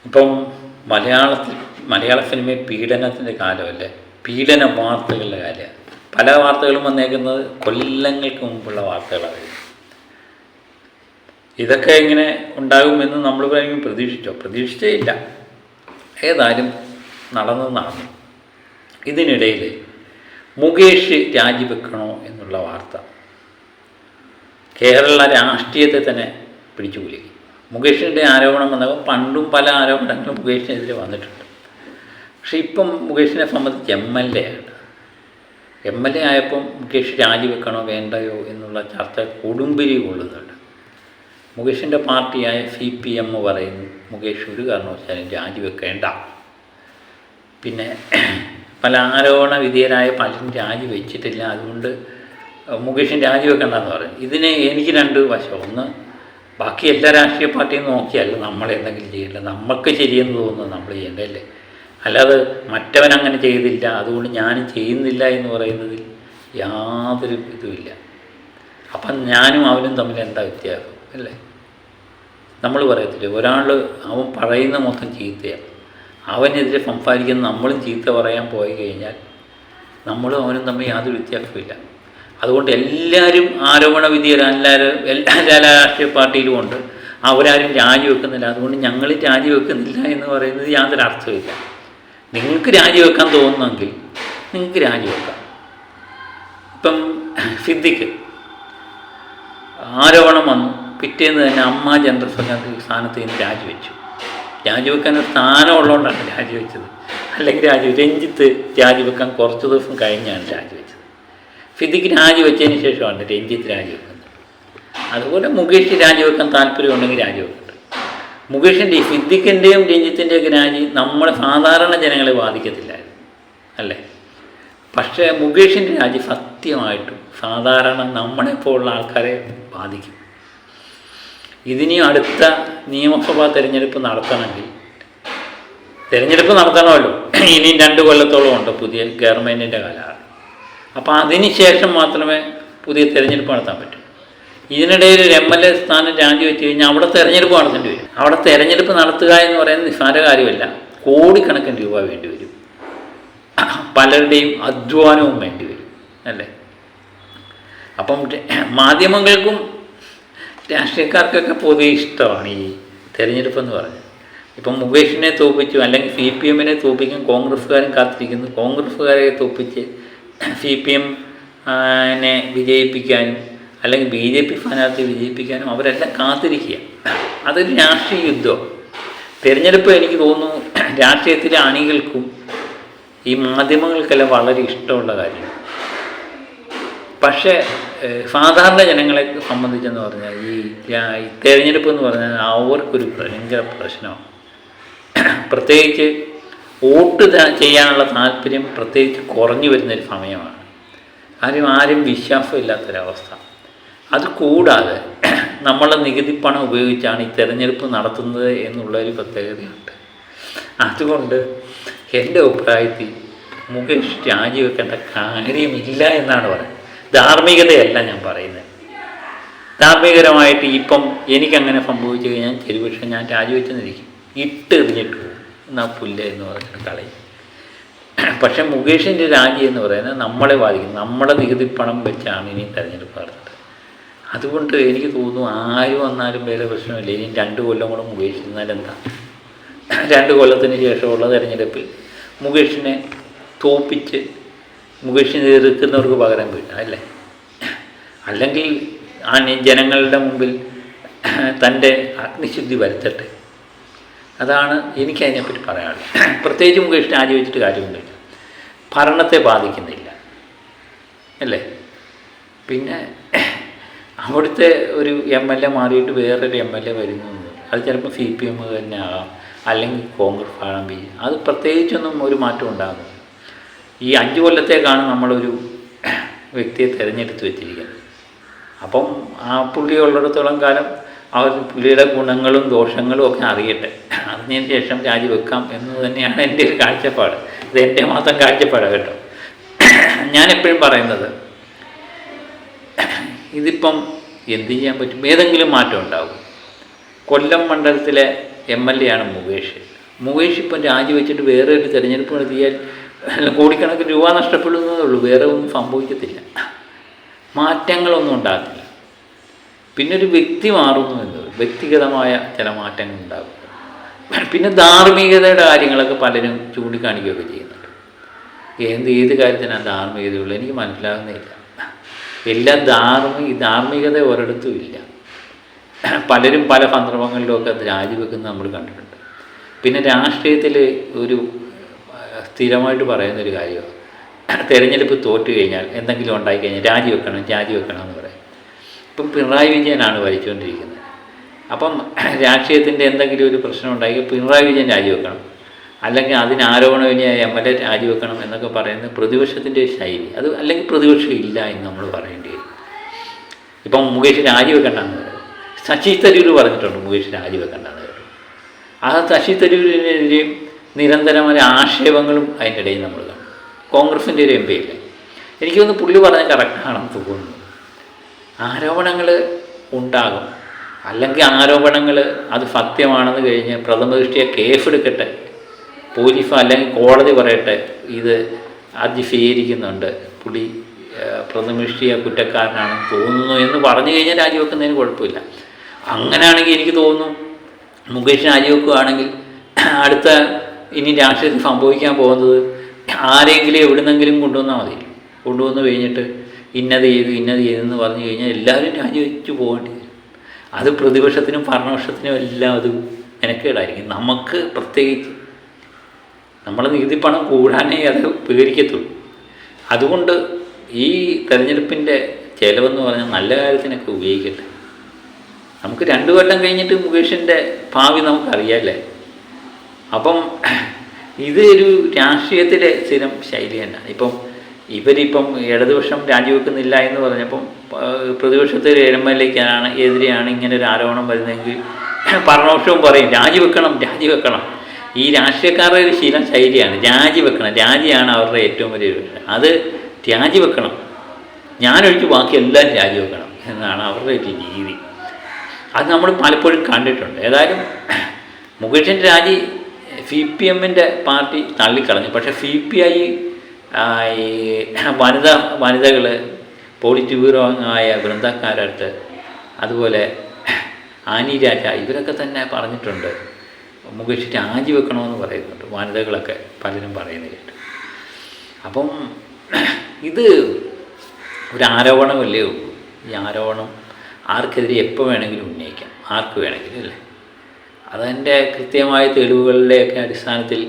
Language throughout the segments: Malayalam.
ഇപ്പം മലയാള സിനിമയിൽ പീഡനത്തിൻ്റെ കാലമല്ലേ, പീഡന വാർത്തകളുടെ കാലമാണ്. പല വാർത്തകളും വന്നേക്കുന്നത് കൊല്ലങ്ങൾക്ക് മുമ്പുള്ള വാർത്തകളാണ്. ഇതൊക്കെ ഇങ്ങനെ ഉണ്ടാകുമെന്ന് നമ്മൾ പ്രതീക്ഷിച്ചേ ഇല്ല. ഏതായാലും നടന്നു. ഇതിനിടയിൽ മുകേഷ് രാജിവെക്കണോ എന്നുള്ള വാർത്ത കേരള രാഷ്ട്രീയത്തെ തന്നെ പിടിച്ചു കുലുക്കി. മുകേഷിൻ്റെ ആരോപണം വന്നപ്പോൾ പണ്ടും പല ആരോപണങ്ങളും മുകേഷിനെതിരെ വന്നിട്ടുണ്ട്. പക്ഷേ ഇപ്പം മുകേഷിനെ സംബന്ധിച്ച് എം എൽ എ ആയപ്പം മുകേഷ് രാജിവെക്കണോ വേണ്ടയോ എന്നുള്ള ചർച്ച കൊടുമ്പിരി കൊള്ളുന്നുണ്ട്. മുകേഷിൻ്റെ പാർട്ടിയായ CPM പറയുന്നു മുകേഷ് ഒരു കാരണവശാലും രാജിവെക്കേണ്ട. പിന്നെ പല ആരോപണ വിധേയരായ പലരും രാജിവെച്ചിട്ടില്ല, അതുകൊണ്ട് മുകേഷിന് രാജിവെക്കേണ്ടെന്ന് പറയും. ഇതിന് എനിക്ക് രണ്ട് വശം. ഒന്ന്, ബാക്കി എല്ലാ രാഷ്ട്രീയ പാർട്ടിയും നോക്കിയല്ല നമ്മളെന്തെങ്കിലും ചെയ്യേണ്ടത്, നമുക്ക് ശരിയെന്ന് തോന്നുന്നത് നമ്മൾ ചെയ്യേണ്ടതല്ലേ. അല്ലാതെ മറ്റവൻ അങ്ങനെ ചെയ്തില്ല അതുകൊണ്ട് ഞാനും ചെയ്യുന്നില്ല എന്ന് പറയുന്നതിൽ യാതൊരു ഇതുമില്ല. അപ്പം ഞാനും അവനും തമ്മിൽ എന്താ വ്യത്യാസം അല്ലേ? നമ്മൾ പറയത്തില്ലേ, അവൻ പറയുന്ന മൊത്തം ചീത്തയാണ്, അവനെതിരെ സംസാരിക്കുന്ന നമ്മളും ചീത്ത പറയാൻ പോയി കഴിഞ്ഞാൽ നമ്മളും അവനും തമ്മിൽ യാതൊരു വ്യത്യാസമില്ല. അതുകൊണ്ട് എല്ലാവരും ആരോപണ വിധേയരെല്ലാവരും എല്ലാ രാഷ്ട്രീയ പാർട്ടിയിലും ഉണ്ട്, അവരാരും രാജിവെക്കുന്നില്ല, അതുകൊണ്ട് ഞങ്ങൾ രാജിവെക്കുന്നില്ല എന്ന് പറയുന്നത് യാതൊരു അർത്ഥമില്ല. നിങ്ങൾക്ക് രാജിവെക്കാൻ തോന്നുന്നെങ്കിൽ നിങ്ങൾക്ക് രാജിവെക്കാം. ഇപ്പം സിദ്ദിഖ് ആരോപണം വന്നു, പിറ്റേന്ന് തന്നെ അമ്മ ജനറൽ സെക്രട്ടറി സ്ഥാനത്ത് നിന്ന് രാജിവെക്കാൻ ഒരു സ്ഥാനമുള്ളതുകൊണ്ടാണ് രാജിവെച്ചത്. അല്ലെങ്കിൽ രഞ്ജിത്ത് രാജിവെക്കാൻ കുറച്ച് ദിവസം കഴിഞ്ഞാണ് രാജിവെച്ചത്. സിദ്ദിഖ് രാജിവെച്ചതിന് ശേഷമാണ് രഞ്ജിത്ത് രാജിവെക്കുന്നത്. അതുപോലെ മുകേഷ് രാജിവെക്കാൻ താല്പര്യമുണ്ടെങ്കിൽ രാജിവെക്കട്ടെ. സിദ്ദിഖിൻ്റെയും രഞ്ജിത്തിൻ്റെയൊക്കെ രാജി നമ്മളെ സാധാരണ ജനങ്ങളെ ബാധിക്കത്തില്ലായിരുന്നു അല്ലേ. പക്ഷേ മുകേഷിൻ്റെ രാജി സത്യമായിട്ടും സാധാരണ നമ്മളെപ്പോലുള്ള ആൾക്കാരെ ബാധിക്കും. ഇതിനി അടുത്ത നിയമസഭാ തെരഞ്ഞെടുപ്പ് നടത്തണമല്ലോ. ഇനിയും 2 കൊല്ലത്തോളം ഉണ്ട് പുതിയ ഗവൺമെൻറ്റിൻ്റെ കാലമാണ്. അപ്പോൾ അതിന് ശേഷം മാത്രമേ പുതിയ തെരഞ്ഞെടുപ്പ് നടത്താൻ പറ്റൂ. ഇതിനിടയിൽ ഒരു MLA സ്ഥാനം രാജിവെച്ച് കഴിഞ്ഞാൽ അവിടെ തെരഞ്ഞെടുപ്പ് നടത്തേണ്ടി വരും. അവിടെ തെരഞ്ഞെടുപ്പ് നടത്തുക എന്ന് പറയുന്നത് നിസ്സാര കാര്യമല്ല, കോടിക്കണക്കിന് രൂപ വേണ്ടി വരും, പലരുടെയും അധ്വാനവും വേണ്ടി വരും അല്ലേ. അപ്പം മാധ്യമങ്ങൾക്കും രാഷ്ട്രീയക്കാർക്കൊക്കെ പൊതുവെ ഇഷ്ടമാണ് ഈ തെരഞ്ഞെടുപ്പെന്ന് പറഞ്ഞത്. ഇപ്പം മുകേഷിനെ തോൽപ്പിച്ചു, അല്ലെങ്കിൽ CPM-നെ തോൽപ്പിക്കാൻ കോൺഗ്രസ്സുകാരും കാത്തിരിക്കുന്നു, കോൺഗ്രസ്സുകാരെ തോൽപ്പിച്ച് CPM-നെ വിജയിപ്പിക്കാനും അല്ലെങ്കിൽ BJP സ്ഥാനാർത്ഥിയെ വിജയിപ്പിക്കാനും അവരെല്ലാം കാത്തിരിക്കുക. അതൊരു രാഷ്ട്രീയ യുദ്ധം. തിരഞ്ഞെടുപ്പ് എനിക്ക് തോന്നുന്നു രാഷ്ട്രീയത്തിലെ അണികൾക്കും ഈ മാധ്യമങ്ങൾക്കെല്ലാം വളരെ ഇഷ്ടമുള്ള കാര്യമാണ്. പക്ഷേ സാധാരണ ജനങ്ങളെ സംബന്ധിച്ചെന്ന് പറഞ്ഞാൽ ഈ തിരഞ്ഞെടുപ്പ് എന്ന് പറഞ്ഞാൽ അവർക്കൊരു ഭയങ്കര പ്രശ്നമാണ്. പ്രത്യേകിച്ച് വോട്ട് ചെയ്യാനുള്ള താല്പര്യം പ്രത്യേകിച്ച് കുറഞ്ഞു വരുന്നൊരു സമയമാണ്. ആരും വിശ്വാസമില്ലാത്തൊരവസ്ഥ. അതുകൂടാതെ നമ്മളെ നികുതി പണം ഉപയോഗിച്ചാണ് ഈ തിരഞ്ഞെടുപ്പ് നടത്തുന്നത് എന്നുള്ളൊരു പ്രത്യേകതയുണ്ട്. അതുകൊണ്ട് എൻ്റെ അഭിപ്രായത്തിൽ മുകേഷ് രാജിവെക്കേണ്ട കാര്യമില്ല എന്നാണ് പറയുന്നത്. ധാർമ്മികതയല്ല ഞാൻ പറയുന്നത്. ധാർമ്മികരമായിട്ട് ഇപ്പം എനിക്കങ്ങനെ സംഭവിച്ചു കഴിഞ്ഞാൽ ചെറുപക്ഷെ ഞാൻ രാജിവെച്ചെന്നിരിക്കും, എറിഞ്ഞിട്ട് പോകും, എന്നാൽ പുല്ല എന്ന് പറഞ്ഞിട്ട് കളയും. പക്ഷേ മുകേഷിൻ്റെ രാജി എന്ന് പറയുന്നത് നമ്മളെ ബാധിക്കും. നമ്മുടെ നികുതിപ്പണം വെച്ചാണ് ഇനി തിരഞ്ഞെടുപ്പ് നടത്തുന്നത്. അതുകൊണ്ട് എനിക്ക് തോന്നുന്നു ആര് വന്നാലും വേറെ പ്രശ്നമില്ല. ഇനി 2 കൊല്ലം കൂടെ മുകേഷ് ഇരുന്നാലെന്താ? 2 കൊല്ലത്തിന് ശേഷമുള്ള തിരഞ്ഞെടുപ്പിൽ മുകേഷിനെ തോൽപ്പിച്ച് മുകേഷിനെ എതിർക്കുന്നവർക്ക് പകരം വീട്ടാം അല്ലേ. അല്ലെങ്കിൽ ജനങ്ങളുടെ മുമ്പിൽ തൻ്റെ അഗ്നിശുദ്ധി വരുത്തട്ടെ. അതാണ് എനിക്കതിനെപ്പറ്റി പറയാനുള്ളത്. പ്രത്യേകിച്ച് മുകേഷ് രാജിവെച്ചിട്ട് കാര്യമൊന്നുമില്ല, ഭരണത്തെ ബാധിക്കുന്നില്ല അല്ലേ. പിന്നെ അവിടുത്തെ ഒരു MLA മാറിയിട്ട് വേറൊരു MLA വരുന്നു, അത് ചിലപ്പോൾ CPM തന്നെ ആകാം, അല്ലെങ്കിൽ കോൺഗ്രസ് ആകാം, അത് പ്രത്യേകിച്ചൊന്നും ഒരു മാറ്റം ഉണ്ടാകുന്നില്ല. ഈ 5 കൊല്ലത്തേക്കാണ് നമ്മളൊരു വ്യക്തിയെ തിരഞ്ഞെടുത്ത് വെച്ചിരിക്കുന്നത്. അപ്പം ആ പുള്ളി ഉള്ളിടത്തോളം കാലം പുള്ളിയുടെ ഗുണങ്ങളും ദോഷങ്ങളും ഒക്കെ അറിയട്ടെ, അതിന് ശേഷം രാജിവെക്കാം എന്ന് തന്നെയാണ് എൻ്റെ ഒരു കാഴ്ചപ്പാട്. ഇത് എൻ്റെ മാത്രം കാഴ്ചപ്പാടാണ് കേട്ടോ. ഞാനെപ്പോഴും പറയുന്നത് ഇതിപ്പം എന്ത് ചെയ്യാൻ പറ്റും, ഏതെങ്കിലും മാറ്റം ഉണ്ടാകും. കൊല്ലം മണ്ഡലത്തിലെ MLA ആണ് മുകേഷ്. മുകേഷ് ഇപ്പം രാജിവെച്ചിട്ട് വേറെ ഒരു തിരഞ്ഞെടുപ്പ് നടത്തിയാൽ കോടിക്കണക്കിന് രൂപ നഷ്ടപ്പെടുന്നതേ ഉള്ളൂ, വേറെ ഒന്നും സംഭവിക്കത്തില്ല, മാറ്റങ്ങളൊന്നും ഉണ്ടാകില്ല. പിന്നെ ഒരു വ്യക്തി മാറുന്നു എന്നത് വ്യക്തിഗതമായ ചില മാറ്റങ്ങൾ ഉണ്ടാകും. പിന്നെ ധാർമ്മികതയുടെ കാര്യങ്ങളൊക്കെ പലരും ചൂണ്ടിക്കാണിക്കുകയൊക്കെ ചെയ്യുന്നുണ്ട്. ഏത് കാര്യത്തിനാണ് ധാർമ്മികതയുള്ളത് എനിക്ക് മനസ്സിലാകുന്നില്ല. എല്ലാം ധാർമ്മികത ഒരിടത്തും ഇല്ല. പലരും പല സന്ദർഭങ്ങളിലുമൊക്കെ അത് രാജിവെക്കുന്നത് നമ്മൾ കണ്ടിട്ടുണ്ട്. പിന്നെ രാഷ്ട്രീയത്തിൽ ഒരു സ്ഥിരമായിട്ട് പറയുന്നൊരു കാര്യമാണ്, തിരഞ്ഞെടുപ്പ് തോറ്റു കഴിഞ്ഞാൽ എന്തെങ്കിലും ഉണ്ടായിക്കഴിഞ്ഞാൽ രാജിവെക്കണം എന്ന് പറയും. ഇപ്പം പിണറായി വിജയനാണ് ഭരിച്ചുകൊണ്ടിരിക്കുന്നത്. അപ്പം രാഷ്ട്രീയത്തിൻ്റെ എന്തെങ്കിലും ഒരു പ്രശ്നം ഉണ്ടായി പിണറായി വിജയൻ രാജിവെക്കണം, അല്ലെങ്കിൽ അതിന് ആരോപണമില്ല MLA രാജിവെക്കണം എന്നൊക്കെ പറയുന്നത് പ്രതിപക്ഷത്തിൻ്റെ ശൈലി. അത് അല്ലെങ്കിൽ പ്രതിപക്ഷം ഇല്ല എന്ന് നമ്മൾ പറയേണ്ടി വരും. ഇപ്പം മുകേഷ് രാജിവെക്കണ്ടെന്ന് പറയും. ശശി തരൂർ പറഞ്ഞിട്ടുണ്ട് മുകേഷ് രാജിവെക്കണ്ടെന്ന് പറയും. ആ ശശി തരൂരിനെതിരെയും നിരന്തരമായ ആക്ഷേപങ്ങളും അതിൻ്റെ ഇടയിൽ നമ്മൾ കാണും. കോൺഗ്രസിൻ്റെ ഒരു MP ഇല്ലേ, എനിക്കൊന്ന് പുള്ളി പറഞ്ഞ കറക്റ്റാണെന്ന് തോന്നുന്നു. ആരോപണങ്ങൾ ഉണ്ടാകും, അല്ലെങ്കിൽ ആരോപണങ്ങൾ അത് സത്യമാണെന്ന് കഴിഞ്ഞ് പ്രഥമദൃഷ്ടിയ കേസെടുക്കട്ടെ, പോലീസ് അല്ലെങ്കിൽ കോടതി പറയട്ടെ ഇത് അത് സ്വീകരിക്കുന്നുണ്ട്, പുള്ളി പ്രഥമദൃഷ്ടിയ കുറ്റക്കാരനാണെന്ന് തോന്നുന്നു എന്ന് പറഞ്ഞു കഴിഞ്ഞാൽ രാജിവെക്കുന്നതിന് കുഴപ്പമില്ല. അങ്ങനെയാണെങ്കിൽ എനിക്ക് തോന്നുന്നു മുകേഷ് രാജിവെക്കുകയാണെങ്കിൽ അടുത്ത ഇനി രാഷ്ട്രീയത്തിൽ സംഭവിക്കാൻ പോകുന്നത് ആരെങ്കിലും എവിടുന്നെങ്കിലും കൊണ്ടുവന്നാൽ മതി. കൊണ്ടുവന്ന് കഴിഞ്ഞിട്ട് ഇന്നത് ചെയ്തെന്ന് പറഞ്ഞു കഴിഞ്ഞാൽ എല്ലാവരും രാജിവെച്ച് പോകേണ്ടി വരും. അത് പ്രതിപക്ഷത്തിനും ഭരണപക്ഷത്തിനും എല്ലാം അത് മെനക്കേടായിരിക്കും. നമുക്ക് പ്രത്യേകിച്ച് നമ്മുടെ നികുതിപ്പണം കൂടാനേ അത് പേടിക്കത്തുള്ളൂ. അതുകൊണ്ട് ഈ തെരഞ്ഞെടുപ്പിൻ്റെ ചിലവെന്ന് പറഞ്ഞാൽ നല്ല കാര്യത്തിനൊക്കെ ഉപയോഗിക്കട്ടെ. നമുക്ക് 2 കൊല്ലം കഴിഞ്ഞിട്ട് മുകേഷിൻ്റെ ഭാവി നമുക്കറിയാമല്ലേ. അപ്പം ഇത് ഒരു രാഷ്ട്രീയത്തിലെ സ്ഥിരം ശൈലി തന്നെയാണ്. ഇവരിപ്പം ഇടതുപക്ഷം രാജിവെക്കുന്നില്ല എന്ന് പറഞ്ഞപ്പം പ്രതിപക്ഷത്തിൽ MLAക്കാണ് എതിരെയാണ് ഇങ്ങനെ ഒരു ആരോപണം വരുന്നതെങ്കിൽ ഭരണപക്ഷവും പറയും രാജിവെക്കണം. ഈ രാഷ്ട്രീയക്കാരുടെ ഒരു ശീലം ശൈലിയാണ് രാജിവെക്കണം. രാജിയാണ് അവരുടെ ഏറ്റവും വലിയ പ്രശ്നം. അത് രാജിവെക്കണം, ഞാനൊഴിച്ച് ബാക്കി എല്ലാവരും രാജിവെക്കണം എന്നാണ് അവരുടെ ഒരു രീതി. അത് നമ്മൾ പലപ്പോഴും കണ്ടിട്ടുണ്ട്. ഏതായാലും മുകേഷിൻ്റെ രാജി CPMൻ്റെ പാർട്ടി തള്ളിക്കളഞ്ഞു. പക്ഷേ CPI ഈ വനിതകൾ പോളിറ്റ് ബ്യൂറോ ആയ വൃന്ദക്കാരടുത്ത്, അതുപോലെ ആനി രാജ, ഇവരൊക്കെ തന്നെ പറഞ്ഞിട്ടുണ്ട് മുകേഷ് രാജിവെക്കണമെന്ന് പറയുന്നുണ്ട്. വനിതകളൊക്കെ പലരും പറയുന്നത് കേട്ടു. അപ്പം ഇത് ഒരു ആരോപണമല്ലേ ഉള്ളൂ. ഈ ആരോപണം ആർക്കെതിരെ എപ്പോൾ വേണമെങ്കിലും ഉന്നയിക്കാം, ആർക്ക് വേണമെങ്കിലും അല്ലേ. അതിൻ്റെ കൃത്യമായ തെളിവുകളുടെയൊക്കെ അടിസ്ഥാനത്തിൽ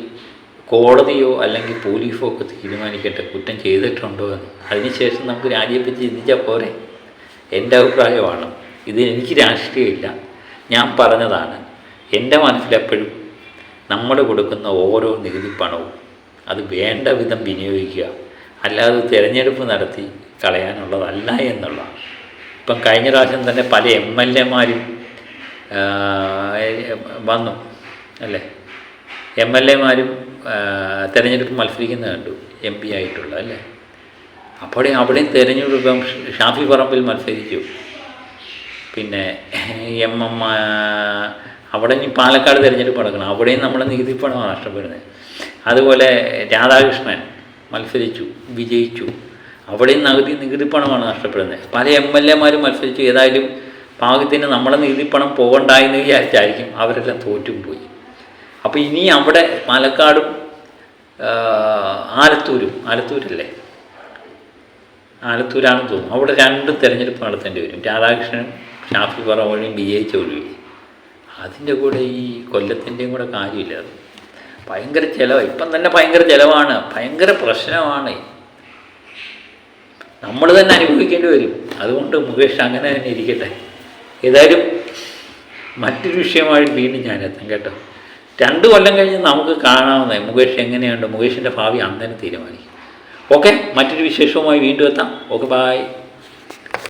കോടതിയോ അല്ലെങ്കിൽ പോലീസോ ഒക്കെ തീരുമാനിക്കട്ടെ കുറ്റം ചെയ്തിട്ടുണ്ടോ എന്ന്. അതിനുശേഷം നമുക്ക് രാജിയെപ്പറ്റി ചിന്തിച്ചാൽ പോരെ. എൻ്റെ അഭിപ്രായമാണ് ഇത്. എനിക്ക് രാഷ്ട്രീയമില്ല, ഞാൻ പറഞ്ഞതാണ്. എൻ്റെ മനസ്സിലെപ്പോഴും നമ്മൾ കൊടുക്കുന്ന ഓരോ നികുതി പണവും അത് വേണ്ട വിധം വിനിയോഗിക്കുക, അല്ലാതെ തിരഞ്ഞെടുപ്പ് നടത്തി കളയാനുള്ളതല്ല എന്നുള്ളതാണ്. ഇപ്പം കഴിഞ്ഞ പ്രാവശ്യം തന്നെ പല MLAമാരും വന്നു അല്ലേ, MLAമാരും തിരഞ്ഞെടുപ്പ് മത്സരിക്കുന്നത് കണ്ടു, MP ആയിട്ടുള്ള അല്ലേ. അവിടെയും തിരഞ്ഞെടുപ്പ് ഷാഫി പറമ്പിൽ മത്സരിച്ചു. പിന്നെ അവിടെ ഇനി പാലക്കാട് തിരഞ്ഞെടുപ്പ് നടക്കണം, അവിടെയും നമ്മുടെ നികുതിപ്പണമാണ് നഷ്ടപ്പെടുന്നത്. അതുപോലെ രാധാകൃഷ്ണൻ മത്സരിച്ചു, വിജയിച്ചു, അവിടെയും നികുതിപ്പണമാണ് നഷ്ടപ്പെടുന്നത്. പല MLAമാരും മത്സരിച്ചു. ഏതായാലും പാകത്തിന് നമ്മുടെ നികുതിപ്പണം പോകണ്ടായെന്ന് വിചാരിച്ചായിരിക്കും അവരെല്ലാം തോറ്റും പോയി. അപ്പോൾ ഇനി അവിടെ പാലക്കാടും ആലത്തൂരല്ലേ, ആലത്തൂരാണെന്ന് തോന്നുന്നു, അവിടെ 2 തിരഞ്ഞെടുപ്പ് നടത്തേണ്ടി വരും. രാധാകൃഷ്ണനും ഷാഫി പറമ്പിലും വിജയിച്ച ഒഴിവിൽ. അതിൻ്റെ കൂടെ ഈ കൊല്ലത്തിൻ്റെയും കൂടെ കാര്യമില്ല. അത് ഭയങ്കര ചിലവാണ്. ഇപ്പം തന്നെ ഭയങ്കര ചിലവാണ്, ഭയങ്കര പ്രശ്നമാണ്. നമ്മൾ തന്നെ അനുഭവിക്കേണ്ടി വരും. അതുകൊണ്ട് മുകേഷ് അങ്ങനെ തന്നെ ഇരിക്കട്ടെ. ഏതായാലും മറ്റൊരു വിഷയമായിട്ട് വീണ്ടും ഞാനെത്താം കേട്ടോ. 2 കൊല്ലം കഴിഞ്ഞ് നമുക്ക് കാണാവുന്നത് മുകേഷ് എങ്ങനെയുണ്ട്, മുകേഷിൻ്റെ ഭാവി അന്നേരം തീരുമാനിക്കും. ഓക്കെ, മറ്റൊരു വിശേഷവുമായി വീണ്ടും എത്താം. Okay, bye.